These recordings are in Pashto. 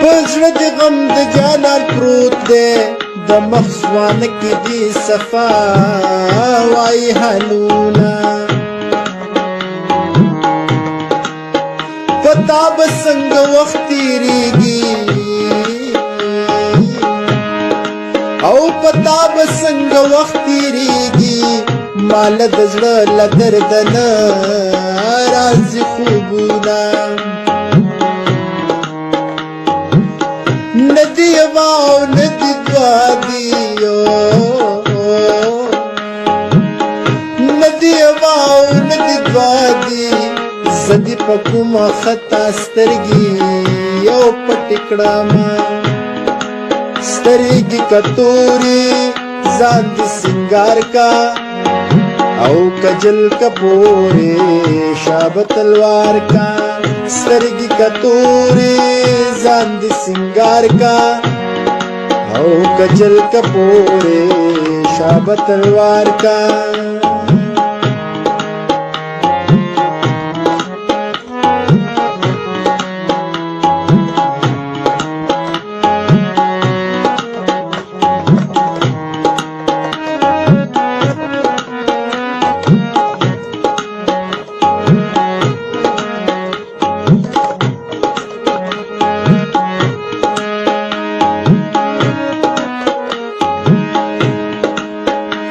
پزړه د غم د جانان پروت دی د مخزوانه کې دی صفا وای حالونه پتا به څنګه وخت تیریږي او پتا به څنګه وخت تیریږي مال د زړه له درده نه راځي خوبونه ندی یوه او ندی دوه دي ندی یوه او ندی دوه دي زه دې په کومه خطا سترګې یو پټې کړمه سترګې که تورې ځان دې سینګار کا او کجل که پورې شابه تلوار کا سترګې که تورې ځان دې سینګار کا او کجل که پورې شابه تلوار کا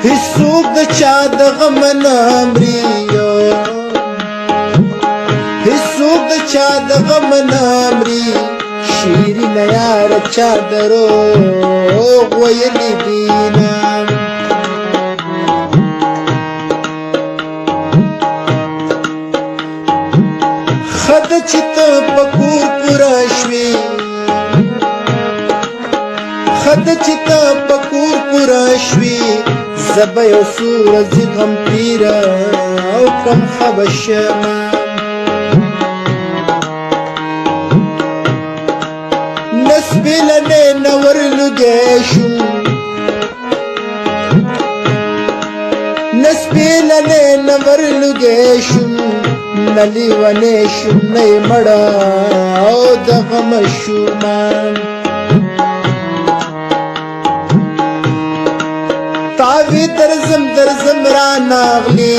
هیڅوک د چا د غم نه مري هیڅوک د چا د غم نه مري شیرینه یاره چا دروغ ویلي دینه ښه ده چې ته په کور پوره شوې ښه ده چې ته په کور پوره شوې زه به یو څو ورځې غم تېره او کم ښه به شمه نسبېلنې نه ورلوګی شوم نسبېلنې نه ورلوګی شوم نه لیونی شوم نه یې مړه او د غمه شومه تاوی درزم را ناغلی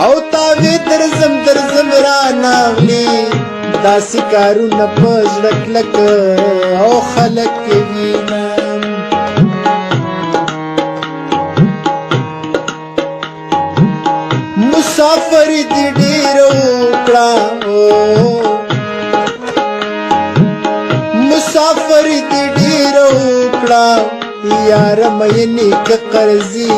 او تاوی درزم را ناغلی داسی کارونه په زړه کلک او خلک وینم مسافر دې ډېر وکړه مسافر دې ډېر یاره مینې که قرضي